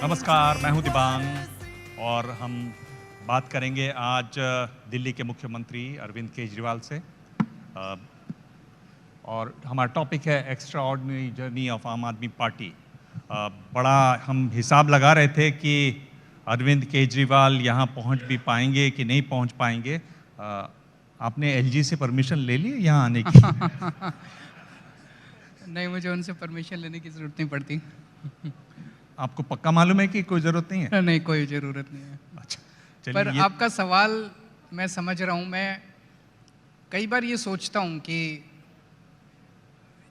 नमस्कार, मैं हूं दिबांग और हम बात करेंगे आज दिल्ली के मुख्यमंत्री अरविंद केजरीवाल से। और हमारा टॉपिक है एक्स्ट्रा ऑर्डिनरी जर्नी ऑफ आम आदमी पार्टी। बड़ा हम हिसाब लगा रहे थे कि अरविंद केजरीवाल यहाँ पहुँच भी पाएंगे कि नहीं पहुँच पाएंगे। आपने एलजी से परमिशन ले ली यहाँ आने की? नहीं, मुझे उनसे परमिशन लेने की ज़रूरत नहीं पड़ती। आपको पक्का मालूम है कि कोई ज़रूरत नहीं है? नहीं, कोई ज़रूरत नहीं है। अच्छा, चलिए। पर आपका सवाल मैं समझ रहा हूँ। मैं कई बार ये सोचता हूँ कि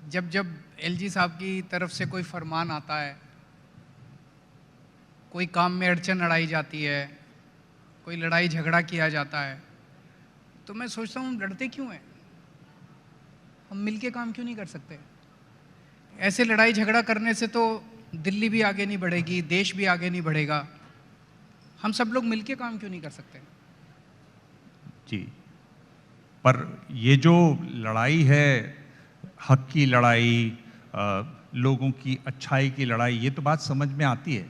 जब जब एलजी साहब की तरफ से कोई फरमान आता है, कोई काम में अड़चन अड़ाई जाती है, कोई लड़ाई झगड़ा किया जाता है, तो मैं सोचता हूँ लड़ते क्यों हैं? हम मिलके काम क्यों नहीं कर सकते? ऐसे लड़ाई झगड़ा करने से तो दिल्ली भी आगे नहीं बढ़ेगी, देश भी आगे नहीं बढ़ेगा। हम सब लोग मिलके काम क्यों नहीं कर सकते? जी, पर ये जो लड़ाई है, हक की लड़ाई, लोगों की अच्छाई की लड़ाई, ये तो बात समझ में आती है।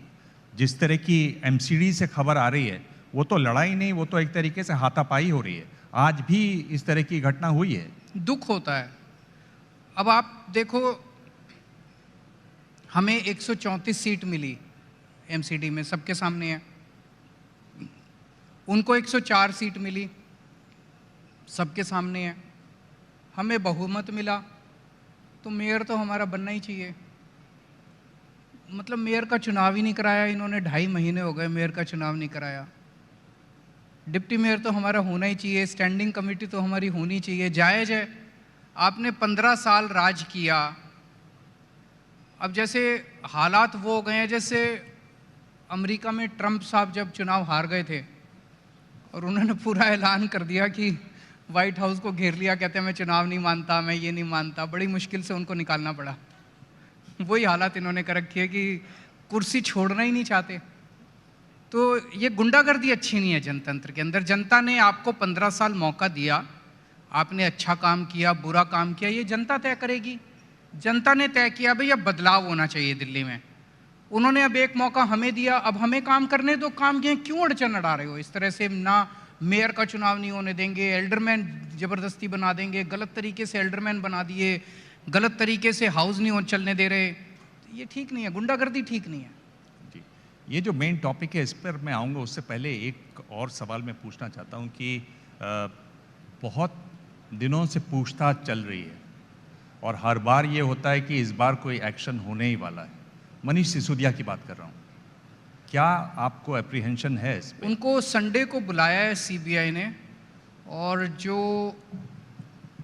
जिस तरह की एमसीडी से खबर आ रही है, वो तो लड़ाई नहीं, वो तो एक तरीके से हाथापाई हो रही है। आज भी इस तरह की घटना हुई है। दुख होता है। अब आप देखो, हमें 134 सीट मिली एमसीडी में, सबके सामने है। उनको 104 सीट मिली, सबके सामने है। हमें बहुमत मिला, तो मेयर तो हमारा बनना ही चाहिए। मतलब मेयर का चुनाव ही नहीं कराया इन्होंने, 2.5 महीने हो गए मेयर का चुनाव नहीं कराया। डिप्टी मेयर तो हमारा होना ही चाहिए, स्टैंडिंग कमेटी तो हमारी होनी चाहिए। जायज़ है, आपने 15 साल राज किया। अब जैसे हालात वो हो गए हैं, जैसे अमेरिका में ट्रंप साहब जब चुनाव हार गए थे और उन्होंने पूरा ऐलान कर दिया कि वाइट हाउस को घेर लिया, कहते हैं मैं चुनाव नहीं मानता, मैं ये नहीं मानता। बड़ी मुश्किल से उनको निकालना पड़ा। वही हालात इन्होंने कर रखी है कि कुर्सी छोड़ना ही नहीं चाहते। तो ये गुंडागर्दी अच्छी नहीं है जनतंत्र के अंदर। जनता ने आपको 15 साल मौका दिया, आपने अच्छा काम किया, बुरा काम किया, ये जनता तय करेगी। जनता ने तय किया भाई अब बदलाव होना चाहिए दिल्ली में। उन्होंने अब एक मौका हमें दिया, अब हमें काम करने दो। काम किए, क्यों अड़चन अड़ा रहे हो इस तरह से? ना मेयर का चुनाव नहीं होने देंगे, एल्डरमैन ज़बरदस्ती बना देंगे, गलत तरीके से एल्डरमैन बना दिए, गलत तरीके से हाउस नहीं चलने दे रहे। ये ठीक नहीं है, गुंडागर्दी ठीक नहीं है। जी, ये जो मेन टॉपिक है इस पर मैं आऊँगा। उससे पहले एक और सवाल मैं पूछना चाहता हूँ कि बहुत दिनों से पूछताछ चल रही है और हर बार ये होता है कि इस बार कोई एक्शन होने ही वाला है। मनीष सिसोदिया की बात कर रहा हूँ। क्या आपको एप्रीहेंशन है इस पे? उनको संडे को बुलाया है सीबीआई ने, और जो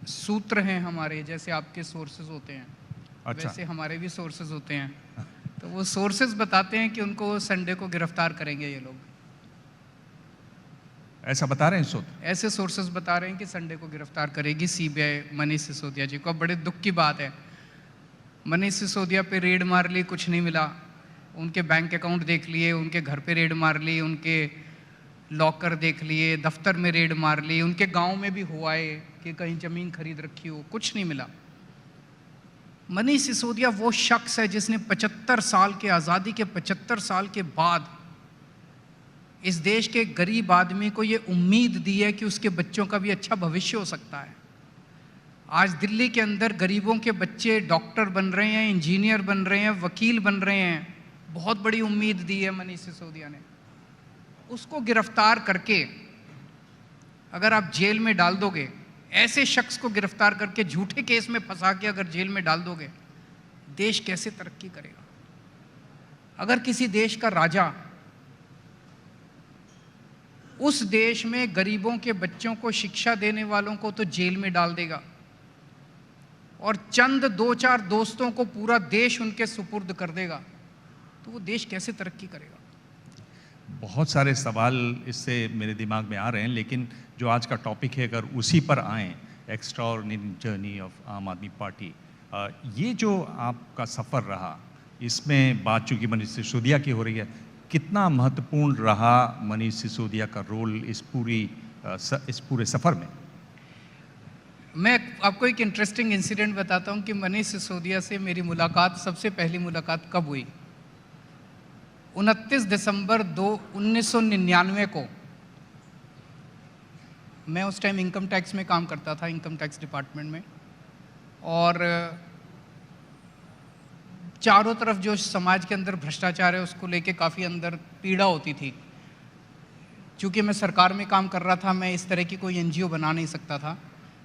सूत्र हैं हमारे, जैसे आपके सोर्सेज होते हैं, अच्छा, वैसे हमारे भी सोर्सेज होते हैं, तो वो सोर्सेज बताते हैं कि उनको संडे को गिरफ्तार करेंगे ये लोग। ऐसा बता रहे हैं सूत्र? ऐसे सोर्सेज बता रहे हैं कि संडे को गिरफ्तार करेगी सीबीआई मनीष सिसोदिया जी को। अब बड़े दुख की बात है, मनीष सिसोदिया पे रेड मार ली, कुछ नहीं मिला। उनके बैंक अकाउंट देख लिए, उनके घर पे रेड मार ली, उनके लॉकर देख लिए, दफ्तर में रेड मार ली, उनके गांव में भी हुआ है कि कहीं ज़मीन खरीद रखी हो, कुछ नहीं मिला। मनीष सिसोदिया वो शख्स है जिसने 75 साल के, आज़ादी के 75 साल के बाद इस देश के गरीब आदमी को ये उम्मीद दी है कि उसके बच्चों का भी अच्छा भविष्य हो सकता है। आज दिल्ली के अंदर गरीबों के बच्चे डॉक्टर बन रहे हैं, इंजीनियर बन रहे हैं, वकील बन रहे हैं। बहुत बड़ी उम्मीद दी है मनीष सिसोदिया ने। उसको गिरफ्तार करके अगर आप जेल में डाल दोगे, ऐसे शख्स को गिरफ्तार करके झूठे केस में फंसा के अगर जेल में डाल दोगे, देश कैसे तरक्की करेगा? अगर किसी देश का राजा उस देश में गरीबों के बच्चों को शिक्षा देने वालों को तो जेल में डाल देगा और चंद 2-4 दोस्तों को पूरा देश उनके सुपुर्द कर देगा, तो वो देश कैसे तरक्की करेगा? बहुत सारे सवाल इससे मेरे दिमाग में आ रहे हैं, लेकिन जो आज का टॉपिक है अगर उसी पर आएँ, एक्स्ट्रा ऑर्डिनरी जर्नी ऑफ आम आदमी पार्टी, ये जो आपका सफ़र रहा, इसमें बात चूँकि मनीष सिसोदिया की हो रही है, कितना महत्वपूर्ण रहा मनीष सिसोदिया का रोल इस पूरे सफ़र में? मैं आपको एक इंटरेस्टिंग इंसिडेंट बताता हूँ कि मनीष सिसोदिया से मेरी मुलाकात, सबसे पहली मुलाकात कब हुई। 29 दिसंबर 1999 को, मैं उस टाइम इनकम टैक्स में काम करता था, इनकम टैक्स डिपार्टमेंट में, और चारों तरफ जो समाज के अंदर भ्रष्टाचार है उसको लेके काफ़ी अंदर पीड़ा होती थी। चूँकि मैं सरकार में काम कर रहा था, मैं इस तरह की कोई एनजीओ बना नहीं सकता था,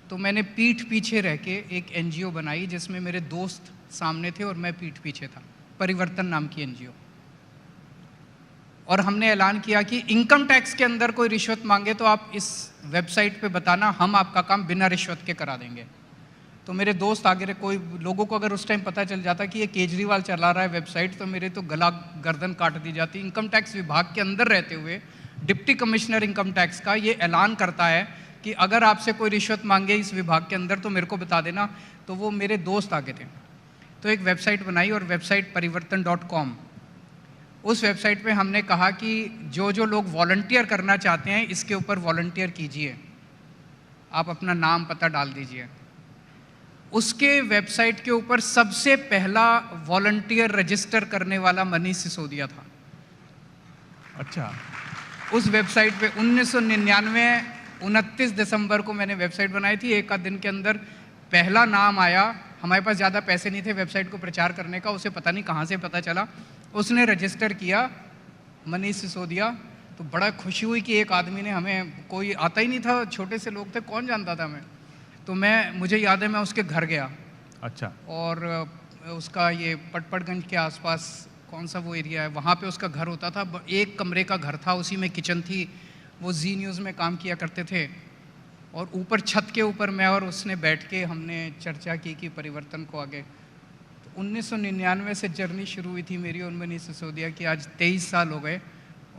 तो मैंने पीठ पीछे रह के एक एनजीओ बनाई जिसमें मेरे दोस्त सामने थे और मैं पीठ पीछे था, परिवर्तन नाम की एनजीओ। और हमने ऐलान किया कि इनकम टैक्स के अंदर कोई रिश्वत मांगे तो आप इस वेबसाइट पे बताना, हम आपका काम बिना रिश्वत के करा देंगे। तो मेरे दोस्त आगे रहे, कोई लोगों को अगर उस टाइम पता चल जाता कि ये केजरीवाल चला रहा है वेबसाइट, तो मेरे तो गला गर्दन काट दी जाती। इनकम टैक्स विभाग के अंदर रहते हुए डिप्टी कमिश्नर इनकम टैक्स का ये ऐलान करता है कि अगर आपसे कोई रिश्वत मांगे इस विभाग के अंदर तो मेरे को बता देना। तो वो मेरे दोस्त आगे थे, तो एक वेबसाइट बनाई, और वेबसाइट परिवर्तन.com। उस वेबसाइट पे हमने कहा कि जो जो लोग वॉलंटियर करना चाहते हैं इसके ऊपर वॉलंटियर कीजिए, आप अपना नाम पता डाल दीजिए। उसके वेबसाइट के ऊपर सबसे पहला वॉलंटियर रजिस्टर करने वाला मनीष सिसोदिया था। अच्छा। उस वेबसाइट पे 1999 29 दिसंबर को मैंने वेबसाइट बनाई थी। एक आध दिन के अंदर पहला नाम आया। हमारे पास ज़्यादा पैसे नहीं थे वेबसाइट को प्रचार करने का, उसे पता नहीं कहाँ से पता चला, उसने रजिस्टर किया मनीष सिसोदिया। तो बड़ा खुशी हुई कि एक आदमी ने, हमें कोई आता ही नहीं था, छोटे से लोग थे, कौन जानता था हमें। तो मुझे याद है मैं उसके घर गया। अच्छा। और उसका ये पटपड़गंज के आसपास कौन सा वो एरिया है, वहाँ पे उसका घर होता था। एक कमरे का घर था, उसी में किचन थी। वो जी न्यूज़ में काम किया करते थे, और ऊपर छत के ऊपर मैं और उसने बैठ के हमने चर्चा की कि परिवर्तन को आगे। तो 1999 से जर्नी शुरू हुई थी मेरी और मनीष सिसोदिया की। आज 23 साल हो गए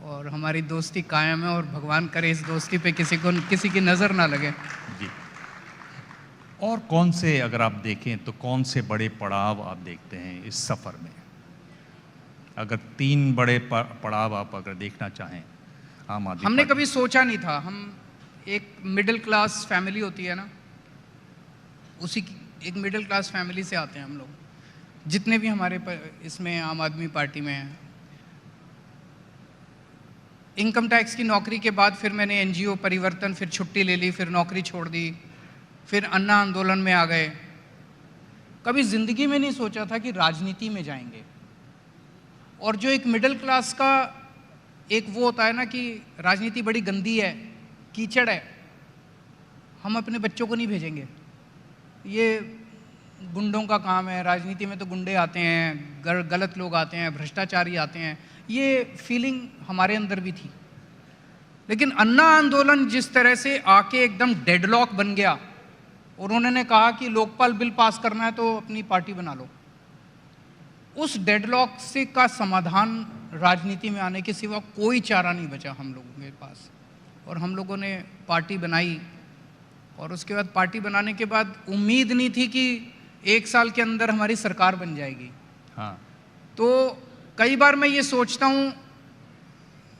और हमारी दोस्ती कायम है, और भगवान करे इस दोस्ती पे किसी की नज़र ना लगे जी। और कौन से, अगर आप देखें तो कौन से बड़े पड़ाव आप देखते हैं इस सफ़र में? अगर 3 बड़े पड़ाव आप अगर देखना चाहें आम आदमी हमने पार्टी। कभी सोचा नहीं था। हम एक मिडिल क्लास फैमिली होती है ना, उसी की एक मिडिल क्लास फैमिली से आते हैं हम लोग, जितने भी हमारे इसमें आम आदमी पार्टी में हैं। इनकम टैक्स की नौकरी के बाद फिर मैंने एनजीओ परिवर्तन, फिर छुट्टी ले ली, फिर नौकरी छोड़ दी, फिर अन्ना आंदोलन में आ गए। कभी ज़िंदगी में नहीं सोचा था कि राजनीति में जाएंगे। और जो एक मिडिल क्लास का एक वो होता है ना कि राजनीति बड़ी गंदी है, कीचड़ है, हम अपने बच्चों को नहीं भेजेंगे, ये गुंडों का काम है, राजनीति में तो गुंडे आते हैं, गलत लोग आते हैं, भ्रष्टाचारी आते हैं, ये फीलिंग हमारे अंदर भी थी। लेकिन अन्ना आंदोलन जिस तरह से आके एकदम डेडलॉक बन गया, और उन्होंने कहा कि लोकपाल बिल पास करना है तो अपनी पार्टी बना लो, उस डेडलॉक से का समाधान राजनीति में आने के सिवा कोई चारा नहीं बचा हम लोगों के पास। और हम लोगों ने पार्टी बनाई, और उसके बाद पार्टी बनाने के बाद उम्मीद नहीं थी कि 1 साल के अंदर हमारी सरकार बन जाएगी। हाँ। तो कई बार मैं ये सोचता हूँ,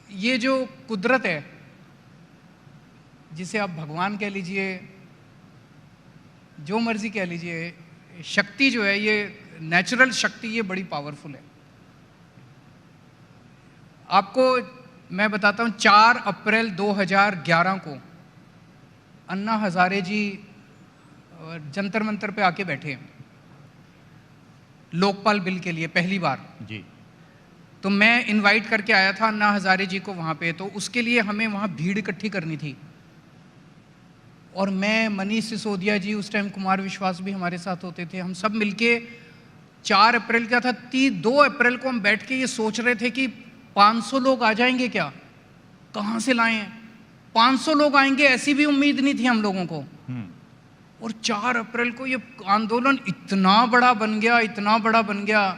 ये जो कुदरत है, जिसे आप भगवान कह लीजिए, जो मर्जी कह लीजिए, शक्ति जो है, ये नेचुरल शक्ति, ये बड़ी पावरफुल है। आपको मैं बताता हूँ, 4 अप्रैल 2011 को अन्ना हजारे जी जंतर मंतर पे आके बैठे लोकपाल बिल के लिए पहली बार जी। तो मैं इनवाइट करके आया था अन्ना हजारे जी को वहाँ पे। तो उसके लिए हमें वहाँ भीड़ इकट्ठी करनी थी, और मैं, मनीष सिसोदिया जी, उस टाइम कुमार विश्वास भी हमारे साथ होते थे, हम सब मिलके 4 अप्रैल का था, 2 अप्रैल को हम बैठ के ये सोच रहे थे कि 500 लोग आ जाएंगे क्या, कहाँ से लाएं, 500 लोग आएंगे ऐसी भी उम्मीद नहीं थी हम लोगों को। और 4 अप्रैल को ये आंदोलन इतना बड़ा बन गया, इतना बड़ा बन गया,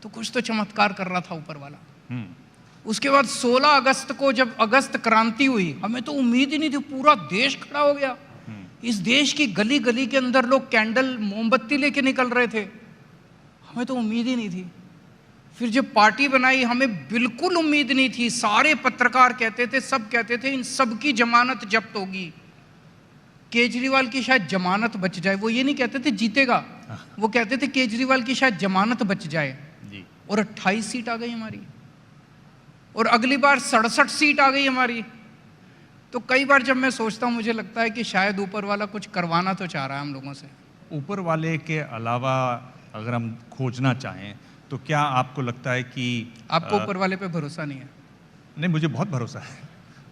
तो कुछ तो चमत्कार कर रहा था ऊपर वाला। उसके बाद 16 अगस्त को जब अगस्त क्रांति हुई, हमें तो उम्मीद ही नहीं थी, पूरा देश खड़ा हो गया। इस देश की गली गली के अंदर लोग कैंडल, मोमबत्ती लेके निकल रहे थे, हमें तो उम्मीद ही नहीं थी। फिर जब पार्टी बनाई, हमें बिल्कुल उम्मीद नहीं थी। सारे पत्रकार कहते थे, सब कहते थे इन सब की जमानत जब्त होगी, केजरीवाल की शायद जमानत बच जाए, वो ये नहीं कहते थे जीतेगा, वो कहते थे केजरीवाल की शायद जमानत बच जाए जी। और 28 सीट आ गई हमारी, और अगली बार 67 सीट आ गई हमारी। तो कई बार जब मैं सोचता हूँ मुझे लगता है कि शायद ऊपर वाला कुछ करवाना तो चाह रहा है हम लोगों से। ऊपर वाले के अलावा अगर हम खोजना चाहें तो क्या आपको लगता है कि आपको ऊपर वाले पे भरोसा नहीं है? नहीं, मुझे बहुत भरोसा है,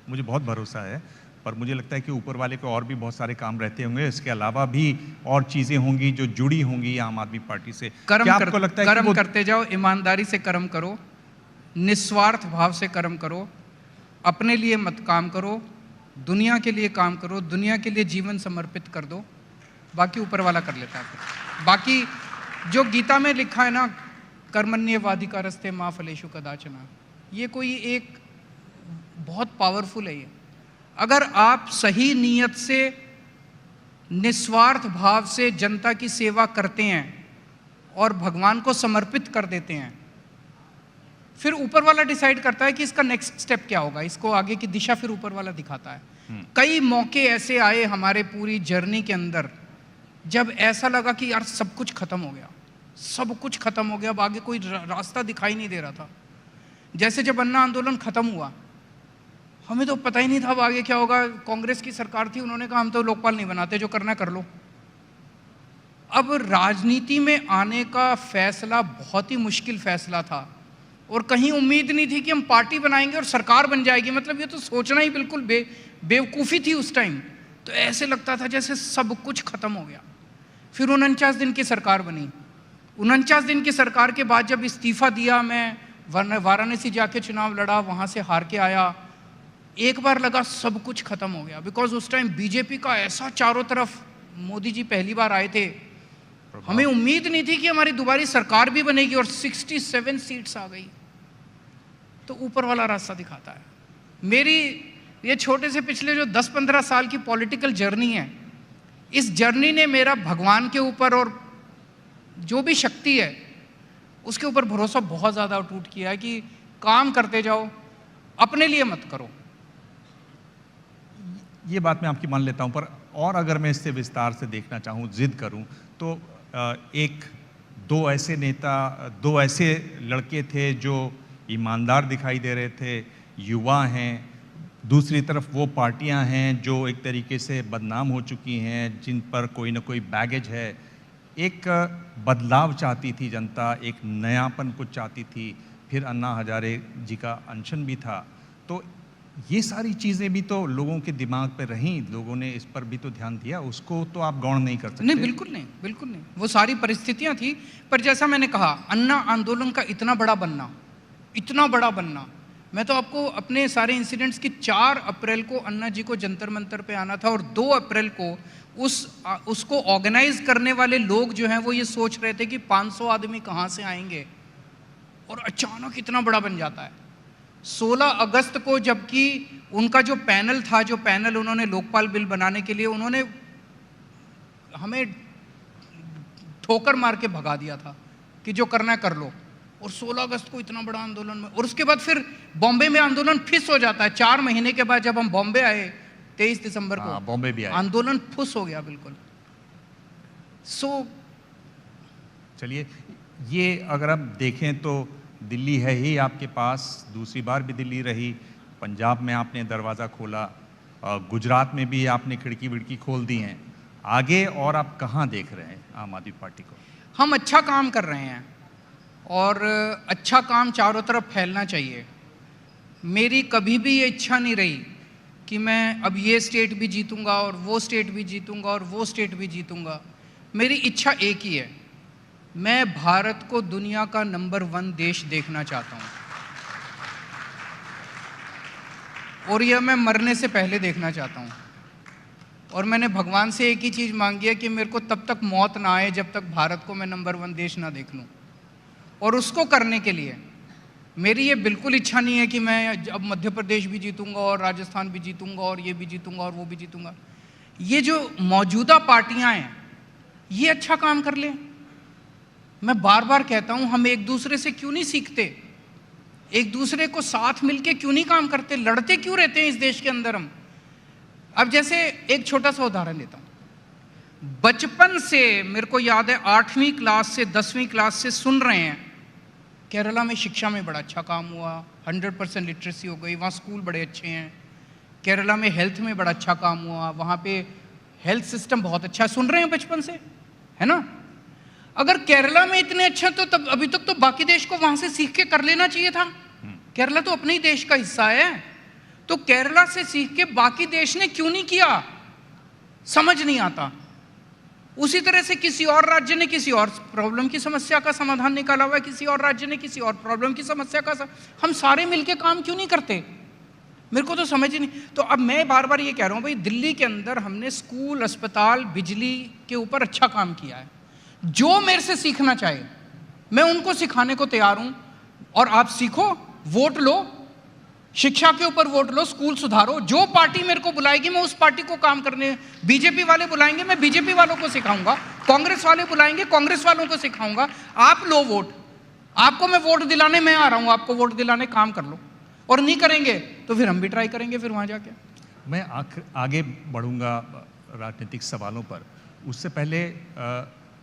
मुझे बहुत भरोसा है, पर मुझे लगता है कि ऊपर वाले को और भी बहुत सारे काम रहते होंगे, इसके अलावा भी और चीज़ें होंगी जो जुड़ी होंगी आम आदमी पार्टी से। क्या आपको लगता है कर्म करते जाओ, ईमानदारी से कर्म करो, निस्वार्थ भाव से कर्म करो, अपने लिए मत काम करो, दुनिया के लिए काम करो, दुनिया के लिए जीवन समर्पित कर दो, बाकी ऊपर वाला कर लेता है फिर। बाकी जो गीता में लिखा है ना, कर्मण्येवाधिकारस्ते मा फलेषु कदाचन, ये कोई एक बहुत पावरफुल है ये। अगर आप सही नीयत से निस्वार्थ भाव से जनता की सेवा करते हैं और भगवान को समर्पित कर देते हैं, फिर ऊपर वाला डिसाइड करता है कि इसका नेक्स्ट स्टेप क्या होगा, इसको आगे की दिशा फिर ऊपर वाला दिखाता है। कई मौके ऐसे आए हमारे पूरी जर्नी के अंदर जब ऐसा लगा कि यार सब कुछ खत्म हो गया, सब कुछ खत्म हो गया, अब आगे कोई रास्ता दिखाई नहीं दे रहा था। जैसे जब अन्ना आंदोलन खत्म हुआ, हमें तो पता ही नहीं था अब आगे क्या होगा। कांग्रेस की सरकार थी, उन्होंने कहा हम तो लोकपाल नहीं बनाते, जो करना कर लो। अब राजनीति में आने का फैसला बहुत ही मुश्किल फैसला था और कहीं उम्मीद नहीं थी कि हम पार्टी बनाएंगे और सरकार बन जाएगी। मतलब ये तो सोचना ही बिल्कुल बेवकूफ़ी थी उस टाइम। तो ऐसे लगता था जैसे सब कुछ खत्म हो गया। फिर 49 दिन की सरकार बनी। 49 दिन की सरकार के बाद जब इस्तीफा दिया, मैं वाराणसी जाके चुनाव लड़ा, वहाँ से हार के आया, एक बार लगा सब कुछ खत्म हो गया। बिकॉज उस टाइम बीजेपी का ऐसा चारों तरफ, मोदी जी पहली बार आए थे, हमें उम्मीद नहीं थी कि हमारी दोबारा सरकार भी बनेगी और 67 सीट्स आ गई। तो ऊपर वाला रास्ता दिखाता है। मेरी ये छोटे से पिछले जो 10-15 साल की पॉलिटिकल जर्नी है, इस जर्नी ने मेरा भगवान के ऊपर और जो भी शक्ति है उसके ऊपर भरोसा बहुत ज़्यादा अटूट किया है कि काम करते जाओ, अपने लिए मत करो। ये बात मैं आपकी मान लेता हूं, पर और अगर मैं इससे विस्तार से देखना चाहूं, जिद करूं, तो दो ऐसे नेता, दो ऐसे लड़के थे जो ईमानदार दिखाई दे रहे थे, युवा हैं, दूसरी तरफ वो पार्टियां हैं जो एक तरीके से बदनाम हो चुकी हैं, जिन पर कोई ना कोई बैगेज है। एक बदलाव चाहती थी जनता, एक नयापन कुछ चाहती थी, फिर अन्ना हजारे जी का अनशन भी था। तो ये सारी चीज़ें भी तो लोगों के दिमाग पे रहीं, लोगों ने इस पर भी तो ध्यान दिया, उसको तो आप गौण नहीं कर सकते। नहीं, बिल्कुल नहीं, बिल्कुल नहीं। वो सारी परिस्थितियां थी। पर जैसा मैंने कहा, अन्ना आंदोलन का इतना बड़ा बनना, इतना बड़ा बनना, मैं तो आपको अपने सारे इंसिडेंट्स की 4 अप्रैल को अन्ना जी को जंतर मंतर पे आना था और 2 अप्रैल को उसको ऑर्गेनाइज करने वाले लोग जो हैं वो ये सोच रहे थे कि 500 आदमी कहाँ से आएंगे, और अचानक इतना बड़ा बन जाता है। 16 अगस्त को जबकि उनका जो पैनल था, जो पैनल उन्होंने लोकपाल बिल बनाने के लिए, उन्होंने हमें ठोकर मार के भगा दिया था कि जो करना है कर लो, और 16 अगस्त को इतना बड़ा आंदोलन में, और उसके बाद फिर बॉम्बे में आंदोलन फिस हो जाता है। 4 महीने के बाद जब हम बॉम्बे आए 23 दिसंबर को, बॉम्बे भी आए, आंदोलन फुस हो गया बिल्कुल। चलिए, ये अगर आप देखें तो दिल्ली है ही आपके पास, दूसरी बार भी दिल्ली रही, पंजाब में आपने दरवाज़ा खोला, गुजरात में भी आपने खिड़की विड़की खोल दी हैं। आगे और आप कहाँ देख रहे हैं आम आदमी पार्टी को? हम अच्छा काम कर रहे हैं और अच्छा काम चारों तरफ फैलना चाहिए। मेरी कभी भी ये इच्छा नहीं रही कि मैं अब ये स्टेट भी जीतूंगा और वो स्टेट भी जीतूंगा और वो स्टेट भी जीतूंगा। मेरी इच्छा एक ही है, मैं भारत को दुनिया का नंबर 1 देश देखना चाहता हूँ, और यह मैं मरने से पहले देखना चाहता हूँ। और मैंने भगवान से एक ही चीज़ मांगी है कि मेरे को तब तक मौत ना आए जब तक भारत को मैं नंबर 1 देश ना देख लूँ। और उसको करने के लिए मेरी ये बिल्कुल इच्छा नहीं है कि मैं अब मध्य प्रदेश भी जीतूंगा और राजस्थान भी जीतूंगा और ये भी जीतूंगा और वो भी जीतूंगा। ये जो मौजूदा पार्टियां हैं ये अच्छा काम कर लें। मैं बार बार कहता हूं, हम एक दूसरे से क्यों नहीं सीखते, एक दूसरे को साथ मिलके क्यों नहीं काम करते, लड़ते क्यों रहते हैं इस देश के अंदर हम। अब जैसे एक छोटा सा उदाहरण लेता हूं, बचपन से मेरे को याद है 8वीं क्लास से 10वीं क्लास से सुन रहे हैं केरला में शिक्षा में बड़ा अच्छा काम हुआ, 100% लिटरेसी हो गई, वहाँ स्कूल बड़े अच्छे हैं। केरला में हेल्थ में बड़ा अच्छा काम हुआ, वहाँ पे हेल्थ सिस्टम बहुत अच्छा, सुन रहे हैं बचपन से, है ना। अगर केरला में इतने अच्छे तो तब अभी तक तो बाकी देश को वहाँ से सीख के कर लेना चाहिए था। केरला तो अपने ही देश का हिस्सा है, तो केरला से सीख के बाकी देश ने क्यों नहीं किया, समझ नहीं आता। उसी तरह से किसी और राज्य ने किसी और प्रॉब्लम की समस्या का समाधान निकाला हुआ है, किसी और राज्य ने किसी और प्रॉब्लम की समस्या का हम सारे मिलके काम क्यों नहीं करते, मेरे को तो समझ ही नहीं। तो अब मैं बार बार ये कह रहा हूँ भाई, दिल्ली के अंदर हमने स्कूल, अस्पताल, बिजली के ऊपर अच्छा काम किया है। जो मेरे से सीखना चाहे मैं उनको सिखाने को तैयार हूं, और आप सीखो, वोट लो, शिक्षा के ऊपर वोट लो, स्कूल सुधारो। जो पार्टी मेरे को बुलाएगी मैं उस पार्टी को काम करने, बीजेपी वाले बुलाएंगे मैं बीजेपी वालों को सिखाऊंगा, कांग्रेस वाले बुलाएंगे कांग्रेस वालों को सिखाऊंगा। आप लो वोट, आपको मैं वोट दिलाने मैं आ रहा हूं, आपको वोट दिलाने काम कर लो। और नहीं करेंगे तो फिर हम भी ट्राई करेंगे फिर वहां जाके। मैं आगे बढ़ूंगा राजनीतिक सवालों पर, उससे पहले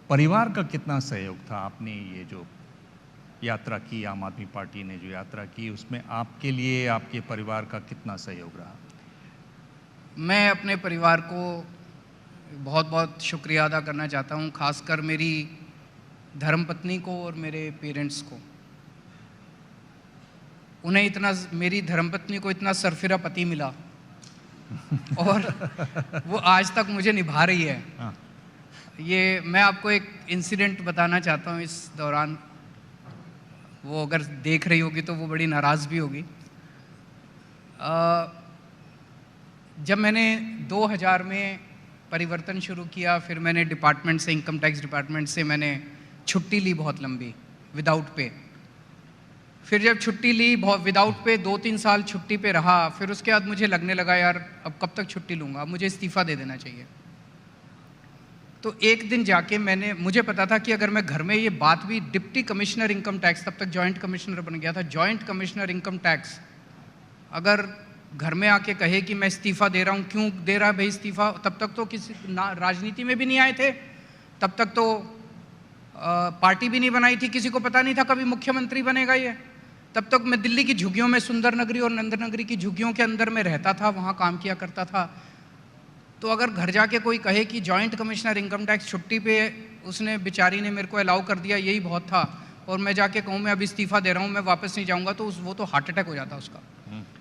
परिवार का कितना सहयोग था? आपने ये जो यात्रा की, आम आदमी पार्टी ने जो यात्रा की, उसमें आपके लिए आपके परिवार का कितना सहयोग रहा? मैं अपने परिवार को बहुत बहुत शुक्रिया अदा करना चाहता हूँ, खासकर मेरी धर्मपत्नी को और मेरे पेरेंट्स को। उन्हें इतना, मेरी धर्मपत्नी को इतना सरफिरा पति मिला और वो आज तक मुझे निभा रही है। हाँ। ये मैं आपको एक इंसिडेंट बताना चाहता हूँ इस दौरान, वो अगर देख रही होगी तो वो बड़ी नाराज़ भी होगी। जब मैंने 2000 में परिवर्तन शुरू किया, फिर मैंने डिपार्टमेंट से, इनकम टैक्स डिपार्टमेंट से मैंने छुट्टी ली बहुत लंबी, विदाउट पे। फिर जब छुट्टी ली बहुत विदाउट पे, 2-3 साल छुट्टी पे रहा, फिर उसके बाद मुझे लगने लगा यार अब कब तक छुट्टी लूँगा, अब मुझे इस्तीफ़ा दे देना चाहिए। तो एक दिन जाके मुझे पता था कि अगर मैं घर में, ये बात भी डिप्टी कमिश्नर इनकम टैक्स, तब तक जॉइंट कमिश्नर बन गया था, जॉइंट कमिश्नर इनकम टैक्स अगर घर में आके कहे कि मैं इस्तीफ़ा दे रहा हूँ, क्यों दे रहा है भाई इस्तीफ़ा, तब तक तो किसी राजनीति में भी नहीं आए थे, तब तक तो पार्टी भी नहीं बनाई थी, किसी को पता नहीं था कभी मुख्यमंत्री बनेगा ये। तब तक मैं दिल्ली की झुग्गियों में, सुंदर नगरी और नंदन नगरी की झुग्गियों के अंदर में रहता था, वहाँ काम किया करता था। तो अगर घर जाके कोई कहे कि जॉइंट कमिश्नर इनकम टैक्स छुट्टी पे, उसने बेचारी ने मेरे को अलाउ कर दिया, यही बहुत था, और मैं जाके कहूँ मैं अब इस्तीफ़ा दे रहा हूँ, मैं वापस नहीं जाऊँगा, तो वो तो हार्ट अटैक हो जाता उसका।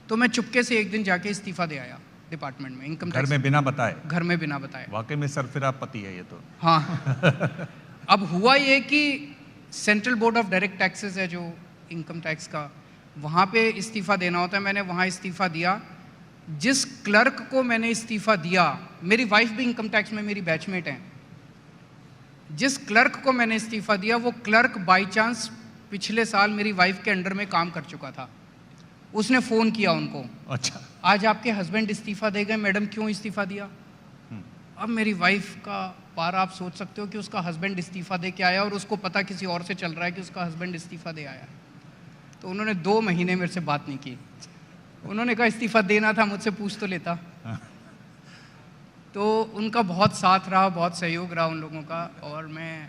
तो मैं चुपके से एक दिन जाके इस्तीफ़ा दे आया डिपार्टमेंट में, इनकम टैक्स। घर में बिना बताए? घर में बिना बताए। वाकई में सरफिरा पति है ये तो। हाँ। अब हुआ ये कि central board of direct taxes है जो इनकम टैक्स का, वहाँ पे इस्तीफ़ा देना होता है। मैंने वहाँ इस्तीफ़ा दिया। जिस क्लर्क को मैंने इस्तीफ़ा दिया, मेरी वाइफ भी इनकम टैक्स में मेरी बैचमेट हैं, जिस क्लर्क को मैंने इस्तीफ़ा दिया, वो क्लर्क बाई चांस पिछले साल मेरी वाइफ के अंडर में काम कर चुका था। उसने फ़ोन किया उनको, अच्छा, आज आपके हस्बैंड इस्तीफ़ा दे गए, मैडम क्यों इस्तीफ़ा दिया? अब मेरी वाइफ का पारा आप सोच सकते हो कि उसका हस्बैंड इस्तीफ़ा दे के आया और उसको पता किसी और से चल रहा है कि उसका हस्बैंड इस्तीफ़ा दे आया। तो उन्होंने 2 महीने मेरे से बात नहीं की। उन्होंने कहा इस्तीफ़ा देना था, मुझसे पूछ तो लेता। तो उनका बहुत साथ रहा, बहुत सहयोग रहा उन लोगों का। और मैं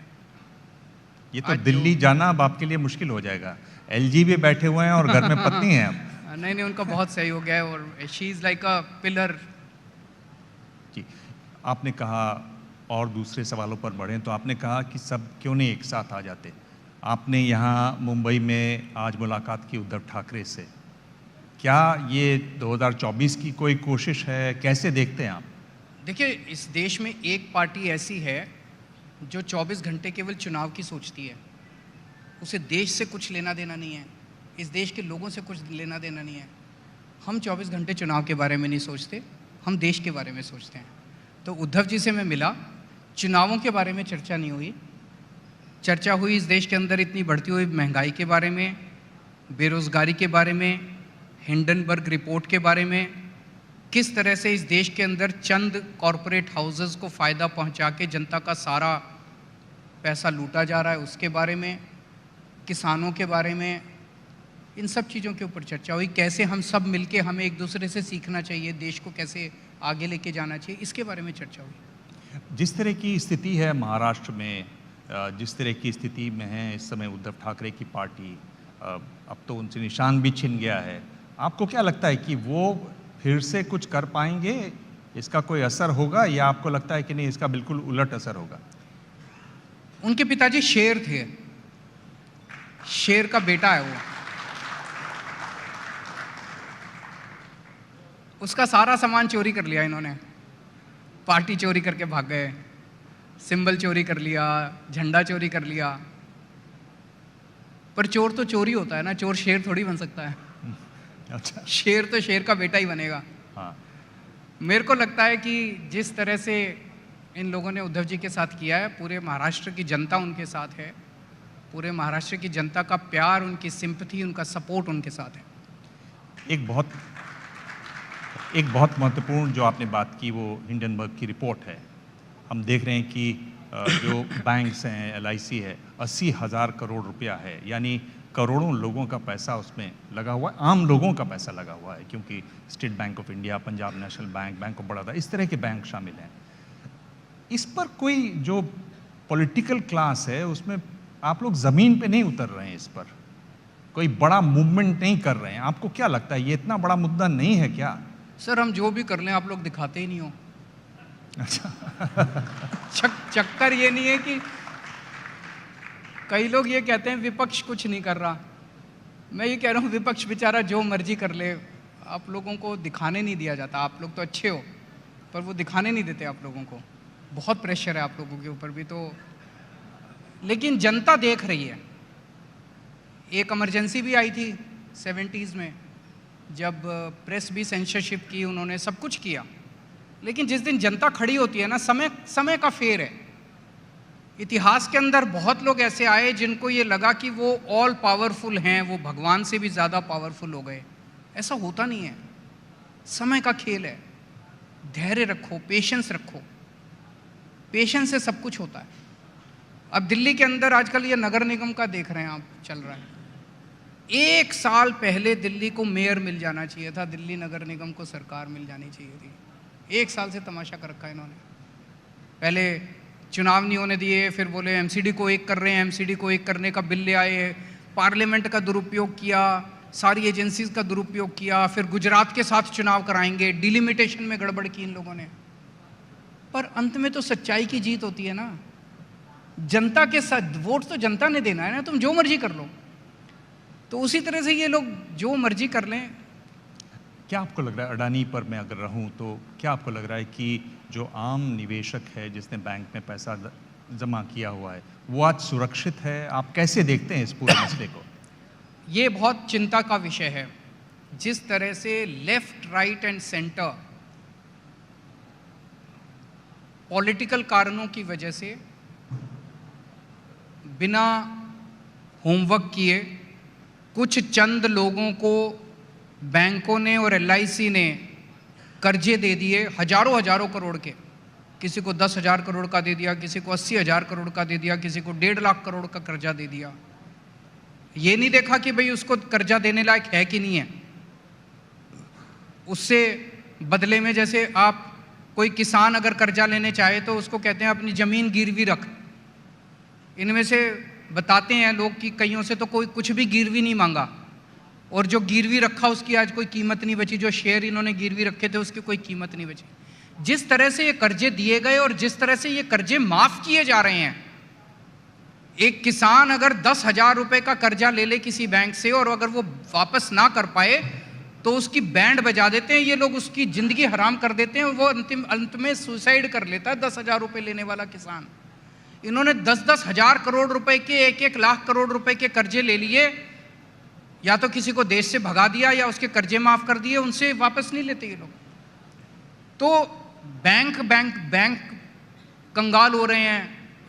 ये तो दिल्ली जाना अब आपके लिए मुश्किल हो जाएगा, एलजी भी बैठे हुए हैं और घर में पत्नी है अब। नहीं, उनका बहुत सहयोग है और she is like a pillar. जी, आपने कहा, और दूसरे सवालों पर बढ़ें तो आपने कहा कि सब क्यों नहीं एक साथ आ जाते। आपने यहाँ मुंबई में आज मुलाकात की उद्धव ठाकरे से, क्या ये 2024 की कोई कोशिश है, कैसे देखते हैं आप? देखिए, इस देश में एक पार्टी ऐसी है जो 24 घंटे केवल चुनाव की सोचती है, उसे देश से कुछ लेना देना नहीं है, इस देश के लोगों से कुछ लेना देना नहीं है। हम 24 घंटे चुनाव के बारे में नहीं सोचते, हम देश के बारे में सोचते हैं। तो उद्धव जी से मैं मिला, चुनावों के बारे में चर्चा नहीं हुई, चर्चा हुई इस देश के अंदर इतनी बढ़ती हुई महंगाई के बारे में, बेरोज़गारी के बारे में, हिंडनबर्ग रिपोर्ट के बारे में, किस तरह से इस देश के अंदर चंद कॉरपोरेट हाउसेस को फ़ायदा पहुंचा के जनता का सारा पैसा लूटा जा रहा है, उसके बारे में, किसानों के बारे में, इन सब चीज़ों के ऊपर चर्चा हुई। कैसे हम सब मिलके, हमें एक दूसरे से सीखना चाहिए, देश को कैसे आगे लेके जाना चाहिए, इसके बारे में चर्चा हुई। जिस तरह की स्थिति है महाराष्ट्र में, जिस तरह की स्थिति में है इस समय उद्धव ठाकरे की पार्टी, अब तो उनसे निशान भी छिन गया है, आपको क्या लगता है कि वो फिर से कुछ कर पाएंगे? इसका कोई असर होगा या आपको लगता है कि नहीं, इसका बिल्कुल उलट असर होगा? उनके पिताजी शेर थे, शेर का बेटा है वो, उसका सारा सामान चोरी कर लिया इन्होंने, पार्टी चोरी करके भाग गए, सिंबल चोरी कर लिया, झंडा चोरी कर लिया। पर चोर तो चोरी होता है ना, चोर शेर थोड़ी बन सकता है। अच्छा, शेर तो शेर का बेटा ही बनेगा। हाँ। मेरे को लगता है कि जिस तरह से इन लोगों ने उद्धव जी के साथ किया है, पूरे महाराष्ट्र की जनता उनके साथ है, पूरे महाराष्ट्र की जनता का प्यार, उनकी सिंपैथी, उनका सपोर्ट उनके साथ है। एक बहुत महत्वपूर्ण जो आपने बात की वो हिंडनबर्ग की रिपोर्ट है। हम देख रहे हैं कि जो बैंक्स हैं, LIC है, 80,000 करोड़ रुपया है, यानी करोड़ों लोगों का पैसा उसमें लगा हुआ है, आम लोगों का पैसा लगा हुआ है, क्योंकि state bank of India, Punjab national bank, bank of Baroda, इस तरह के बैंक शामिल हैं। इस पर कोई जो पॉलिटिकल क्लास है उसमें आप लोग ज़मीन पे नहीं उतर रहे हैं, इस पर कोई बड़ा मूवमेंट नहीं कर रहे हैं। आपको क्या लगता है ये इतना बड़ा मुद्दा नहीं है क्या? सर, हम जो भी कर लें आप लोग दिखाते ही नहीं हो। अच्छा। चक्कर ये नहीं है कि कई लोग ये कहते हैं विपक्ष कुछ नहीं कर रहा, मैं ये कह रहा हूँ विपक्ष बेचारा जो मर्जी कर ले, आप लोगों को दिखाने नहीं दिया जाता। आप लोग तो अच्छे हो पर वो दिखाने नहीं देते आप लोगों को, बहुत प्रेशर है आप लोगों के ऊपर भी। तो लेकिन जनता देख रही है। एक इमरजेंसी भी आई थी 70s में, जब प्रेस भी सेंसरशिप की, उन्होंने सब कुछ किया, लेकिन जिस दिन जनता खड़ी होती है ना, समय का फेर है। इतिहास के अंदर बहुत लोग ऐसे आए जिनको ये लगा कि वो ऑल पावरफुल हैं, वो भगवान से भी ज़्यादा पावरफुल हो गए। ऐसा होता नहीं है, समय का खेल है। धैर्य रखो, पेशेंस रखो, पेशेंस से सब कुछ होता है। अब दिल्ली के अंदर आजकल ये नगर निगम का देख रहे हैं आप, चल रहा है। 1 साल पहले दिल्ली को मेयर मिल जाना चाहिए था, दिल्ली नगर निगम को सरकार मिल जानी चाहिए थी। 1 साल से तमाशा कर रखा है इन्होंने। पहले चुनाव नहीं होने दिए, फिर बोले MCD को एक कर रहे हैं, MCD को एक करने का बिल ले आए, पार्लियामेंट का दुरुपयोग किया, सारी एजेंसीज का दुरुपयोग किया, फिर गुजरात के साथ चुनाव कराएंगे, डिलिमिटेशन में गड़बड़ की इन लोगों ने। पर अंत में तो सच्चाई की जीत होती है ना। जनता के साथ वोट तो जनता ने देना है ना, तुम जो मर्जी कर लो। तो उसी तरह से ये लोग जो मर्जी कर लें। क्या आपको लग रहा है, अडानी पर मैं अगर रहूं तो क्या आपको लग रहा है कि जो आम निवेशक है जिसने बैंक में पैसा जमा किया हुआ है वो आज सुरक्षित है? आप कैसे देखते हैं इस पूरे मसले को? ये बहुत चिंता का विषय है। जिस तरह से left, right and centre political कारणों की वजह से बिना होमवर्क किए कुछ चंद लोगों को बैंकों ने और LIC ने कर्जे दे दिए, हजारों करोड़ के। किसी को 10,000 करोड़ का दे दिया, किसी को 80,000 करोड़ का दे दिया, किसी को 1.5 लाख करोड़ का कर्जा दे दिया। ये नहीं देखा कि भाई उसको कर्जा देने लायक है कि नहीं है। उससे बदले में, जैसे आप कोई किसान अगर कर्जा लेने चाहे तो उसको कहते हैं अपनी ज़मीन गिरवी रख। इनमें से बताते हैं लोग कि कईयों से तो कोई कुछ भी गिरवी नहीं मांगा, और जो गिरवी रखा उसकी आज कोई कीमत नहीं बची। जो शेयर इन्होंने गिरवी रखे थे उसकी कोई कीमत नहीं बची। जिस तरह से ये कर्जे दिए गए और जिस तरह से ये कर्जे माफ किए जा रहे हैं, एक किसान अगर 10,000 रुपए का कर्जा ले ले किसी बैंक से और अगर वो वापस ना कर पाए तो उसकी बैंड बजा देते हैं ये लोग, उसकी जिंदगी हराम कर देते हैं। वो अंत में सुसाइड कर लेता है 10,000 रुपए लेने वाला किसान। इन्होंने 10-10 हजार करोड़ रुपए के, 1-1 लाख करोड़ रुपए के कर्जे ले लिए, या तो किसी को देश से भगा दिया या उसके कर्जे माफ कर दिए, उनसे वापस नहीं लेते ये लोग। तो बैंक कंगाल हो रहे हैं।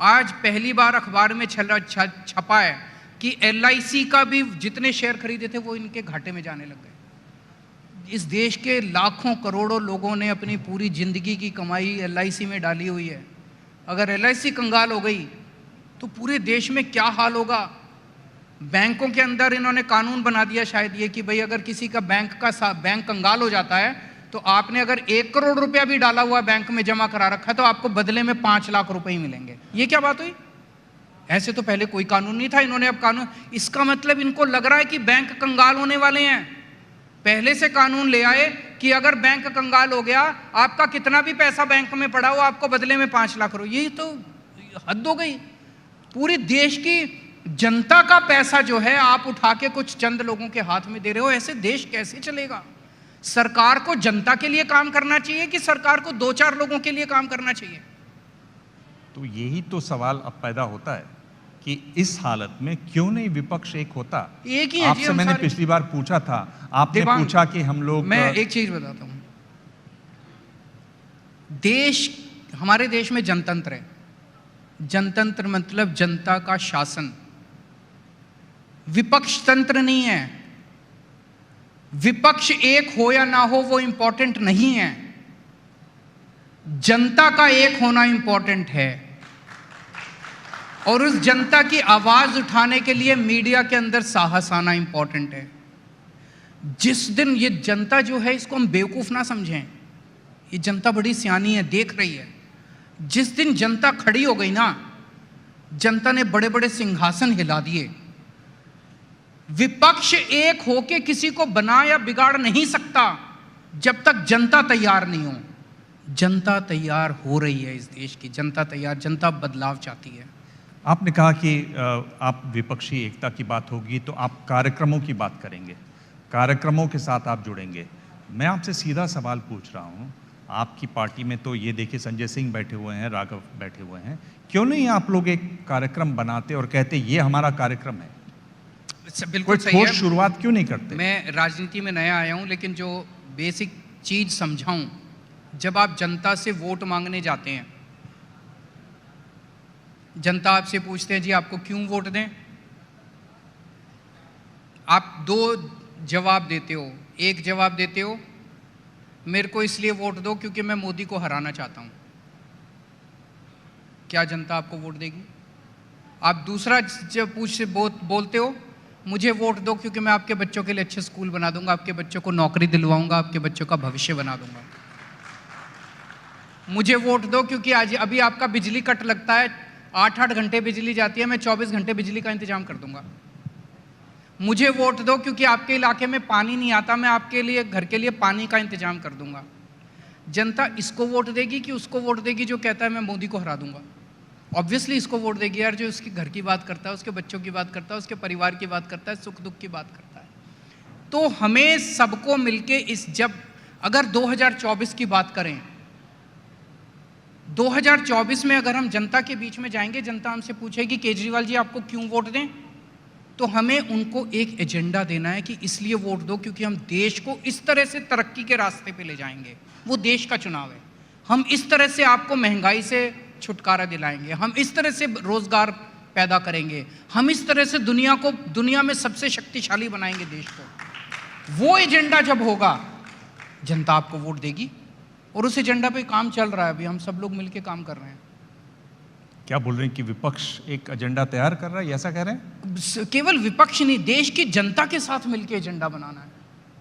आज पहली बार अखबार में छपा है कि LIC का भी जितने शेयर खरीदे थे वो इनके घाटे में जाने लग गए। इस देश के लाखों करोड़ों लोगों ने अपनी पूरी जिंदगी की कमाई LIC में डाली हुई है। अगर LIC कंगाल हो गई तो पूरे देश में क्या हाल होगा। बैंकों के अंदर इन्होंने कानून बना दिया शायद ये कि भाई अगर किसी का बैंक कंगाल हो जाता है तो आपने अगर 1 करोड़ रुपया भी डाला हुआ बैंक में जमा करा रखा है तो आपको बदले में 5 लाख रुपए ही मिलेंगे। ये क्या बात हुई? ऐसे तो पहले कोई कानून नहीं था, इन्होंने अब कानून, इसका मतलब इनको लग रहा है कि बैंक कंगाल होने वाले हैं। पहले से कानून ले आए कि अगर बैंक कंगाल हो गया, आपका कितना भी पैसा बैंक में पड़ा हो, आपको बदले में 5 लाख रुपए। ये तो हद हो गई। पूरी देश की जनता का पैसा जो है आप उठा के कुछ चंद लोगों के हाथ में दे रहे हो। ऐसे देश कैसे चलेगा? सरकार को जनता के लिए काम करना चाहिए कि सरकार को 2-4 लोगों के लिए काम करना चाहिए? तो यही तो सवाल अब पैदा होता है कि इस हालत में क्यों नहीं विपक्ष एक होता। एक ही है जी, आपसे मैंने पिछली बार पूछा था, आपने पूछा कि हम लोग, मैं एक चीज बताता हूं, हमारे देश में जनतंत्र है। जनतंत्र मतलब जनता का शासन, विपक्ष तंत्र नहीं है। विपक्ष एक हो या ना हो वो इंपॉर्टेंट नहीं है, जनता का एक होना इंपॉर्टेंट है। और उस जनता की आवाज उठाने के लिए मीडिया के अंदर साहस आना इंपॉर्टेंट है। जिस दिन ये जनता जो है, इसको हम बेवकूफ ना समझें, ये जनता बड़ी सियानी है, देख रही है। जिस दिन जनता खड़ी हो गई ना, जनता ने बड़े बड़े सिंहासन हिला दिए। विपक्ष एक होके किसी को बना या बिगाड़ नहीं सकता जब तक जनता तैयार नहीं हो। जनता तैयार हो रही है, इस देश की जनता तैयार, जनता बदलाव चाहती है। आपने कहा कि आप विपक्षी एकता की बात होगी तो आप कार्यक्रमों की बात करेंगे, कार्यक्रमों के साथ आप जुड़ेंगे। मैं आपसे सीधा सवाल पूछ रहा हूं, आपकी पार्टी में तो ये देखिए संजय सिंह बैठे हुए हैं, राघव बैठे हुए हैं, क्यों नहीं आप लोग एक कार्यक्रम बनाते और कहते ये हमारा कार्यक्रम है? बिल्कुल सही है। शुरुआत क्यों नहीं करते? मैं राजनीति में नया आया हूं, लेकिन जो बेसिक चीज समझाऊं, जब आप जनता से वोट मांगने जाते हैं, जनता आपसे पूछते हैं जी आपको क्यों वोट दें, आप 2 जवाब देते हो। एक जवाब देते हो मेरे को इसलिए वोट दो क्योंकि मैं मोदी को हराना चाहता हूं। क्या जनता आपको वोट देगी? आप दूसरा जब बोलते हो मुझे वोट दो क्योंकि मैं आपके बच्चों के लिए अच्छे स्कूल बना दूंगा, आपके बच्चों को नौकरी दिलवाऊंगा, आपके बच्चों का भविष्य बना दूंगा। मुझे वोट दो क्योंकि आज अभी आपका बिजली कट लगता है, 8-8 घंटे बिजली जाती है, मैं 24 घंटे बिजली का इंतजाम कर दूंगा। मुझे वोट दो क्योंकि आपके इलाके में पानी नहीं आता, मैं आपके लिए घर के लिए पानी का इंतजाम कर दूंगा। जनता इसको वोट देगी कि उसको वोट देगी जो कहता है मैं मोदी को हरा दूंगा? ऑब्वियसली इसको वोट देगी यार, जो उसके घर की बात करता है, उसके बच्चों की बात करता है, उसके परिवार की बात करता है, सुख दुख की बात करता है। तो हमें सबको मिलके अगर 2024 की बात करें, 2024 में अगर हम जनता के बीच में जाएंगे, जनता हमसे पूछेगी केजरीवाल जी आपको क्यों वोट दें, तो हमें उनको एक एजेंडा देना है कि इसलिए वोट दो क्योंकि हम देश को इस तरह से तरक्की के रास्ते पे ले जाएंगे। वो देश का चुनाव है। हम इस तरह से आपको महंगाई से छुटकारा दिलाएंगे, हम इस तरह से रोजगार पैदा करेंगे, हम इस तरह से दुनिया में सबसे शक्तिशाली बनाएंगे देश को। वो एजेंडा जब होगा जनता आपको वोट देगी, और उस एजेंडा पे काम चल रहा है। अभी हम सब लोग मिलकर काम कर रहे हैं। क्या बोल रहे हैं कि विपक्ष एक एजेंडा तैयार कर रहा है, ऐसा कह रहे हैं? केवल विपक्ष नहीं, देश की जनता के साथ मिलकर एजेंडा बनाना है।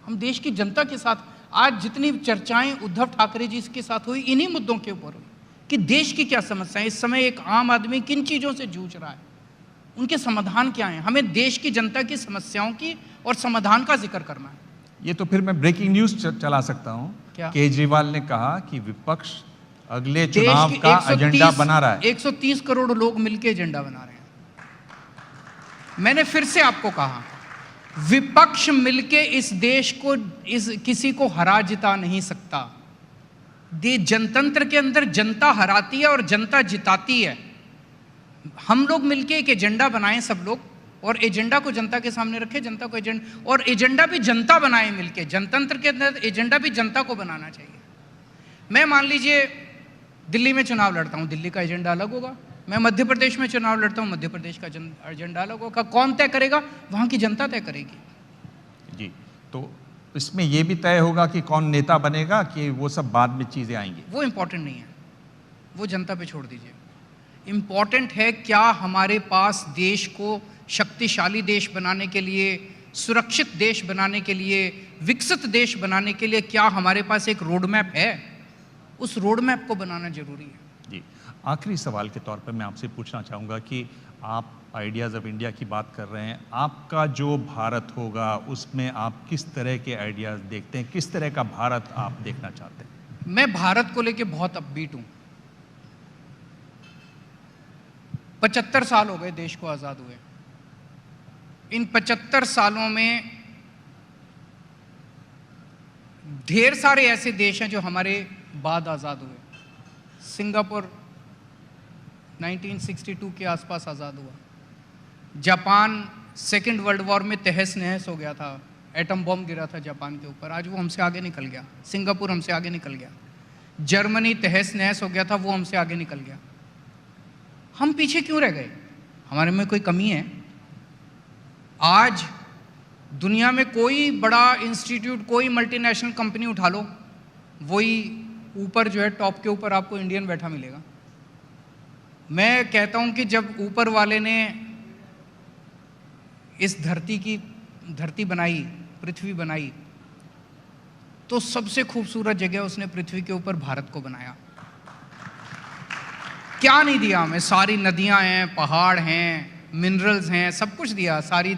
हम देश की जनता के साथ, आज जितनी चर्चाएं उद्धव ठाकरे जी के साथ हुई, इन्हीं मुद्दों के ऊपर हुई कि देश की क्या समस्याएं, इस समय एक आम आदमी किन चीजों से जूझ रहा है, उनके समाधान क्या हैं। हमें देश की जनता की समस्याओं की और समाधान का जिक्र करना है। ये तो फिर मैं ब्रेकिंग न्यूज चला सकता हूं। क्या? केजरीवाल ने कहा कि विपक्ष अगले चुनाव का एजेंडा बना रहा है। 130 करोड़ लोग मिलकर एजेंडा बना रहे हैं। मैंने फिर से आपको कहा, विपक्ष मिलके इस देश को किसी को हरा जिता नहीं सकता। जनतंत्र के अंदर जनता हराती है और जनता जिताती है। हम लोग मिलके एक एजेंडा बनाएं सब लोग, और एजेंडा को जनता के सामने रखें, जनता को और एजेंडा भी जनता बनाए मिलके। जनतंत्र के अंदर एजेंडा भी जनता को बनाना चाहिए। मैं मान लीजिए दिल्ली में चुनाव लड़ता हूं, दिल्ली का एजेंडा अलग होगा। मैं मध्य प्रदेश में चुनाव लड़ता हूं, मध्य प्रदेश का एजेंडा अलग होगा। कौन तय करेगा? वहां की जनता तय करेगी। जी, तो इसमें यह भी तय होगा कि कौन नेता बनेगा, कि वो सब बाद में चीजें आएंगी? वो इंपॉर्टेंट नहीं है, वो जनता पे छोड़ दीजिए। इंपॉर्टेंट है क्या हमारे पास देश को शक्तिशाली देश बनाने के लिए सुरक्षित देश बनाने के लिए, विकसित देश बनाने के लिए क्या हमारे पास एक रोड मैप है? उस रोड मैप को बनाना जरूरी है। जी, आखिरी सवाल के तौर पर मैं आपसे पूछना चाहूँगा कि आप आइडियाज़ ऑफ इंडिया की बात कर रहे हैं, आपका जो भारत होगा उसमें आप किस तरह के आइडियाज़ देखते हैं, किस तरह का भारत आप देखना चाहते हैं? मैं भारत को लेके बहुत अपबीट हूँ। 75 साल हो गए देश को आज़ाद हुए। इन 75 सालों में ढेर सारे ऐसे देश हैं जो हमारे बाद आज़ाद हुए। सिंगापुर 1962 के आसपास आज़ाद हुआ। जापान सेकेंड वर्ल्ड वॉर में तहस नहस हो गया था, एटम बम गिरा था जापान के ऊपर, आज वो हमसे आगे निकल गया। सिंगापुर हमसे आगे निकल गया। जर्मनी तहस नहस हो गया था, वो हमसे आगे निकल गया। हम पीछे क्यों रह गए? हमारे में कोई कमी है? आज दुनिया में कोई बड़ा इंस्टीट्यूट, कोई मल्टीनेशनल कंपनी उठा लो, वही ऊपर जो है टॉप के ऊपर आपको इंडियन बैठा मिलेगा। मैं कहता हूं कि जब ऊपर वाले ने इस धरती बनाई, पृथ्वी बनाई, तो सबसे खूबसूरत जगह उसने पृथ्वी के ऊपर भारत को बनाया। क्या नहीं दिया हमें? सारी नदियां हैं, पहाड़ हैं, मिनरल्स हैं, सब कुछ दिया। सारी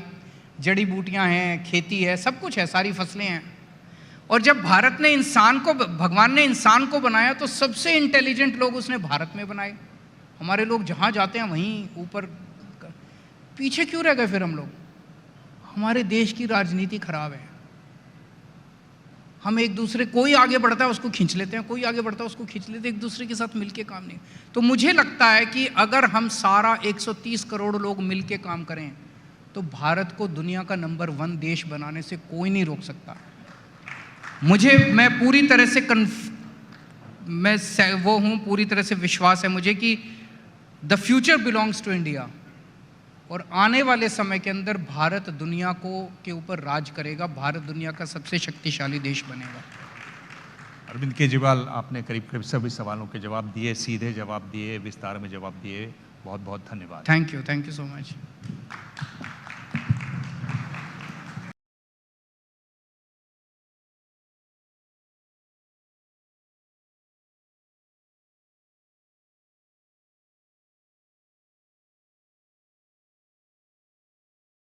जड़ी बूटियां हैं, खेती है, सब कुछ है, सारी फसलें हैं। और जब भारत ने भगवान ने इंसान को बनाया तो सबसे इंटेलिजेंट लोग उसने भारत में बनाए। हमारे लोग जहां जाते हैं वहीं ऊपर। पीछे क्यों रह गए फिर हम लोग? हमारे देश की राजनीति खराब है। हम एक दूसरे, कोई आगे बढ़ता है उसको खींच लेते हैं, कोई आगे बढ़ता है उसको खींच लेते हैं, एक दूसरे के साथ मिलके काम नहीं। तो मुझे लगता है कि अगर हम सारा 130 करोड़ लोग मिलके काम करें तो भारत को दुनिया का नंबर 1 देश बनाने से कोई नहीं रोक सकता। मैं पूरी तरह से पूरी तरह से विश्वास है मुझे कि the future belongs to India, और आने वाले समय के अंदर भारत दुनिया के ऊपर राज करेगा। भारत दुनिया का सबसे शक्तिशाली देश बनेगा। अरविंद केजरीवाल, आपने करीब करीब सभी सवालों के जवाब दिए, सीधे जवाब दिए, विस्तार में जवाब दिए। बहुत बहुत धन्यवाद। Thank you so much.